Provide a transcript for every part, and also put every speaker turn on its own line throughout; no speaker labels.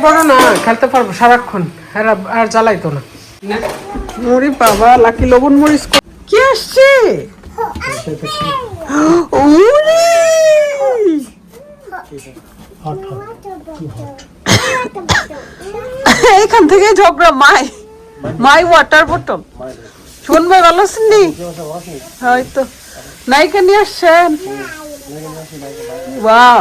বড় না খেলতে পারবো সারাক্ষণ আর জ্বালাইতো না। মরি বাবা লাকি লবণ মরিচ কি আসছে এখান থেকে ঝগড়া মাই ওয়াটার বটল। শোন ভাই ভালো আছেন নি? হয়তো নায়িকা নিয়ে আসছেন। বাহ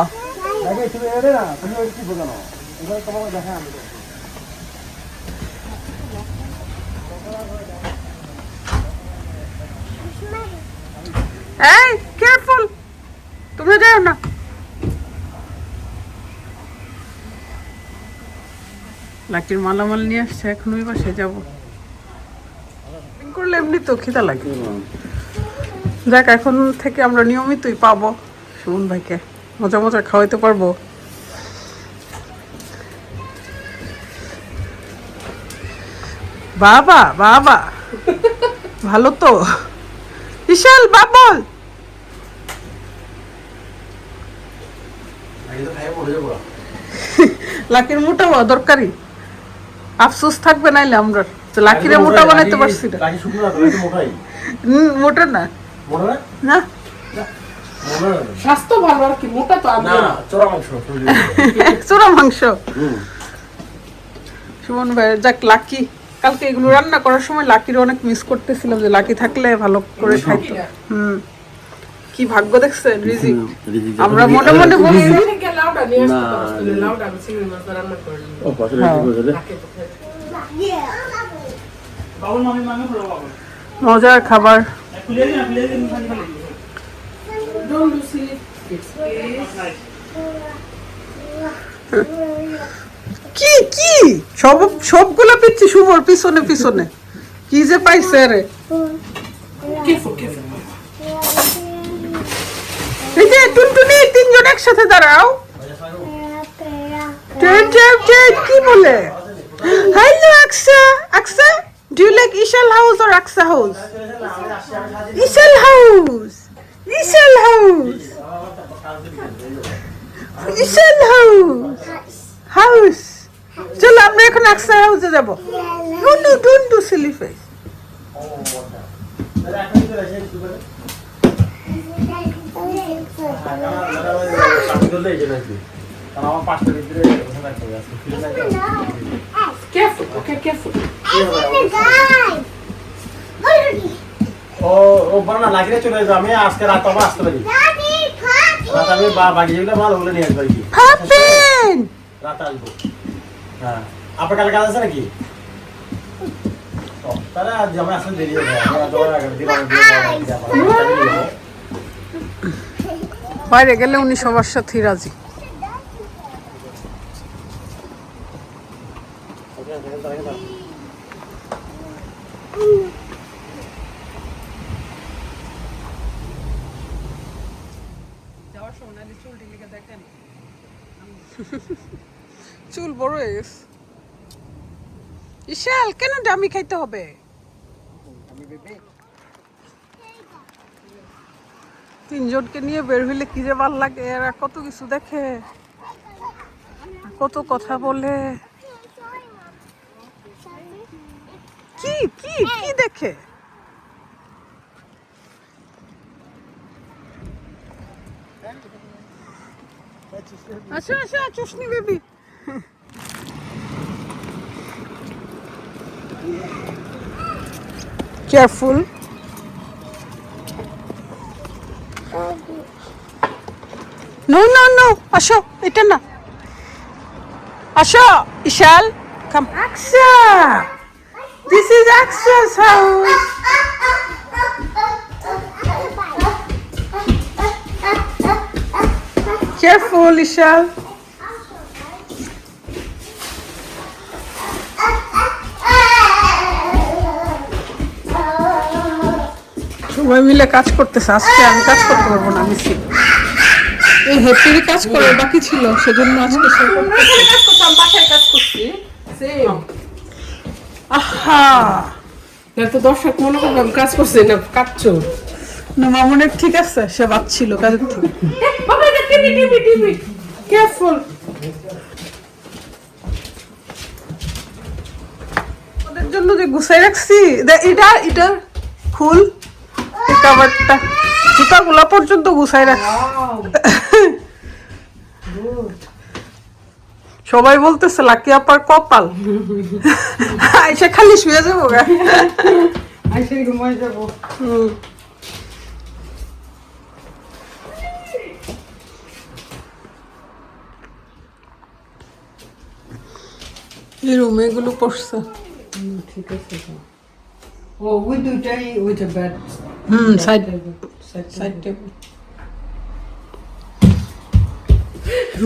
এই কেয়ারফুল, তোমরা যাও না। লাকির মালামাল নিয়ে আসছে, এখন ওই বাসায় যাবো। করলে এমনি তো খিদা লাগে। যাক এখন থেকে আমরা নিয়মিতই পাবো সুমন ভাইকে, মজা মজা খাওয়াইতে পারবো। বাবা বাবা ভালো তো বিশাল বাবল। লাকির মোটা হওয়া দরকারি, আফসোস থাকবে নাইলে আমরা লাকিরে মোটা বানাইতে পারছি না। মোটা না না স্বাস্থ্য ভালো আর কি, মোটা তো চোরা মাংস। সুমন ভাই যাক লাকি কালকে এগুলো রান্না করার সময় লাকির অনেক মিস করতেছিলাম, যে লাকি থাকলে ভালো করে খাইতো। কি ভাগ্য দেখছেন রিজিক। আমরা মনে মনে বলি মজার খাবার। কি কি সবগুলো পিচ্ছি শুভর পিছনে পিছনে কি যে পাইছে রে। এই যে টুনটুনি তিনজন একসাথে দাঁড়াও। কি বলে hello Aksa Aksa, do you like Ishal house or Aksa house? Ishal house Ishal house Ishal house house. চলো আমরা এখন আকসা হাউসে যাবো। Don't do silly face.
আমি আজকে রাত আসতে পারি, আমি বাকি যেগুলো ভালো বলে নিয়ে আসবো। রাত আসবো। হ্যাঁ আপনার কালকে কাজ আছে নাকি? তাহলে আজ আমি আসলে দেরি হবে।
বাইরে গেলে উনি সবার সাথে রাজি। চুল বড় হয়ে গেছে। ইশাল কেন ডামি খাইতে হবে? তিনজনকে নিয়ে বের হইলে কি যে ভাল লাগে, এরা কত কিছু দেখে, কত কথা বলে। কি কি কি দেখে? আচ্ছা আচ্ছা চুষনি baby. Careful. No no no, আসো এটা না, আসো Ishal come. Aksa, this is আকসা's house. Careful ইশাল। সবাই মিলে কাজ করতেছে, আজকে আমি কাজ করতে পারবো না, মিছি এই হ্যাপির কাজ করে বাকি ছিল, সেজন্য আজকে বাসায় কাজ করছি। আহা তো দর্শক মনে করবো আমি কাজ করছি না, কাটছো না মামুনের ঠিক আছে, সে বাচ্ছিল কাজের থেকে।
বাবা এটা টিভি
কেয়ারফুল। ওদের জন্য যে গুছাই রাখছি, এটা খুল, কাভারটা, জুতাগুলা পর্যন্ত গুছাই রাখছি। সবাই বলতেছে লাকি আপার কপাল। আইসা খালি শুয়ে যাবো গা।
আইসে ঘুমাই যাবো।
এই রুমে এগুলো পড়ছে।
ঠিক আছে তো। ও ওই দুইটাই ওইটা bad.
Side
side
table.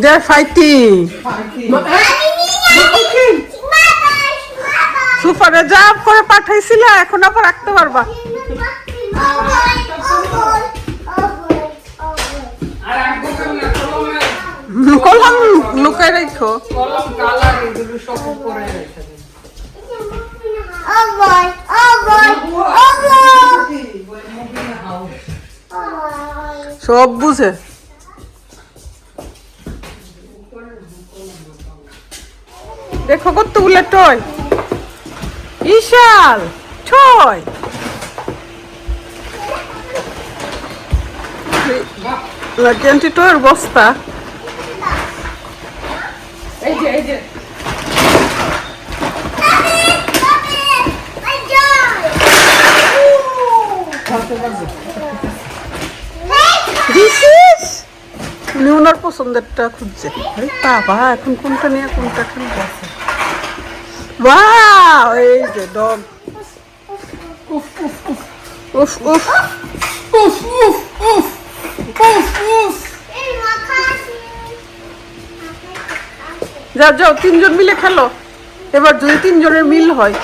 They are fighting. সুপারে জাব করে পাঠাইছিলা, এখন আবার রাখতে পারবা। কলম লুকাই রাখো।
কলম কালার এগুলো সব উপরে রেখে দিন।
সব বুঝে। দেখো কতগুলো টয়, বিশাল টয়। লাকি টয়ের বস্তা।
এই যে
This is উনি ওনার পছন্দেরটা খুঁজছে। আরে বাবা, এখন কোনটা নিয়ে কোনটা খেলবে? ওয়াও, এই যে ডগ। উফ উফ উফ উফ উফ উফ উফ উফ উফ উফ। যাও যাও, তিনজন মিলে খেলো। এবার যদি তিনজনের মিল হয়।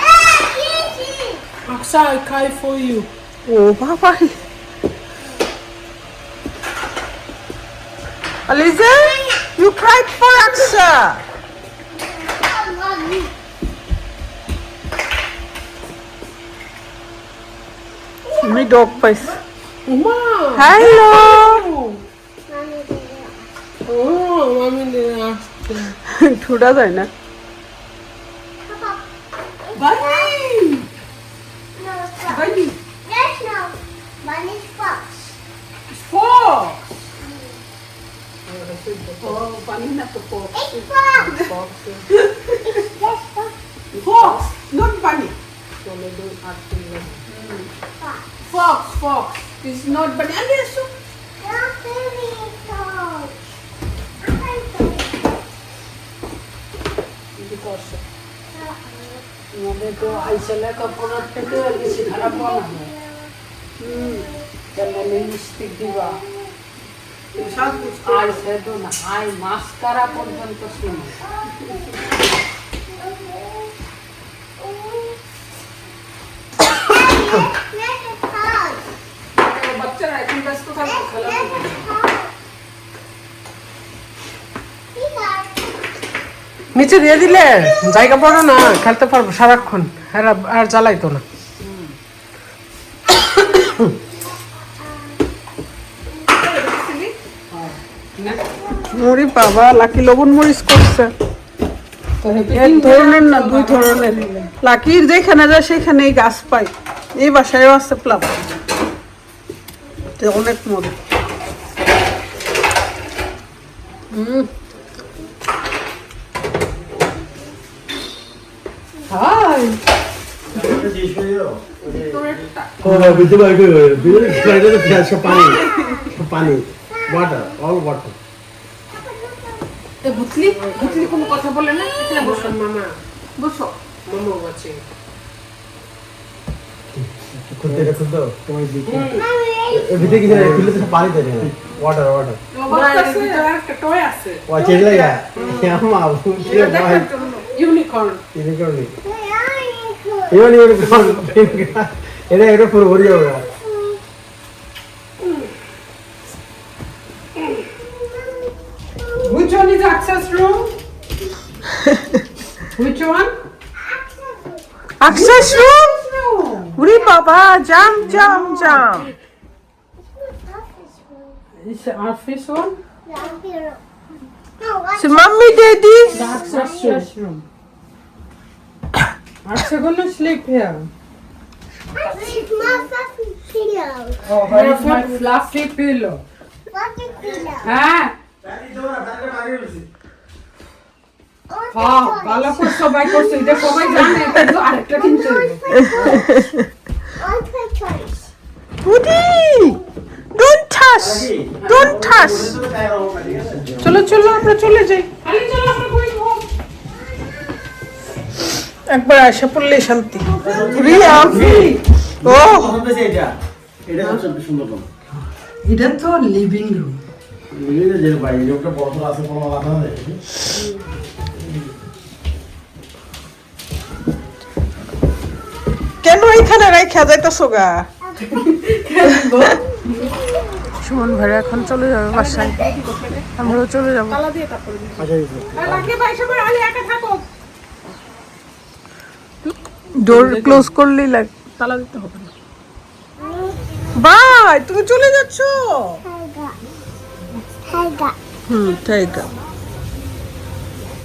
Aksa, I cry for you.
ও বাবা, Aliza, you cried for Aksa. Me dog পাইছি।
Uma!
Hello.
Oh, mami didn't ask you.
ঠুডা যায় না।
Bunny! Bunny! Fox! Oh, bunny not the fox.
Fox, not bunny.
So they don't ask you. Fox. It's not bunny. And yes, so. Because আমাদের তো আইসেলা কাপড়ের থেকে বেশি খারাপ বানানো। কেন লিপস্টিক দিবা? আই শ্যাডো না, আই মাস্কারা পর্যন্ত শুনি। বাচ্চারা এখন ব্যস্ত থাকবে খেলা করবে।
নিচে দিয়ে দিলে জায়গা পড়ো না, খেলতে পারবো সারাক্ষণ। আর জ্বালাইতো না।
মরি বাবা, লাকি লবণ মরিচ করছে। এক ধরনের না, দুই ধরনের। লাকির যেখানে যায় সেখানেই গাছ পাই। এই বাসায়ও আছে প্লাম, অনেক মজা।
হাই
পানি ওয়াটার, অল ওয়াটার।
বুঝলি কোনো কথা বলে না। এখানে বসো মামা, বসো। মামা আছে
খুলতে তুমি ভিতরে কি খুলতে তো পানি দেবে ওয়াটার
একটা টয় আছে।
ও চেঞ্জ লাগা আমা বুঝলে ভাই
ইউনিকর্ন
এটা পুরো ভরে যাবে।
Which one is access room? Which one?
Access room? উরি বাবা, জাম জাম জাম।
Is our fish one?
So, mommy, daddy.
The access room. Aksha gonna sleep here. Oh, where is my fluffy pillow? হ্যাঁ হ্যাঁ ভালো করে সবাই করছে এটা সবাই জানে কিন্তু আরেকটা কিনতে হবে
Woody, don't touch. Don't touch.
চলো চলো আমরা চলে যাই খালি চলো আমরা কই ঘুম
একবার আসা পড়লে শান্তি। রিয়া, ও
এটা সবচেয়ে সুন্দর রুম।
এটা তো লিভিং রুম
এই যে বাইরে একটা বড় বড় আছে কোনো আলাদা নেই।
কেন এখানে রাইখা যাইতাছো গা? সুমন ভাই এখন চলে যাবে বাসায়, আমরাও চলে যাবো। ডোর ক্লোজ করলেই লাগে, তালা দিতে হবে না। বাই, তুমি চলে যাচ্ছো? হুম, ঠিক আছে।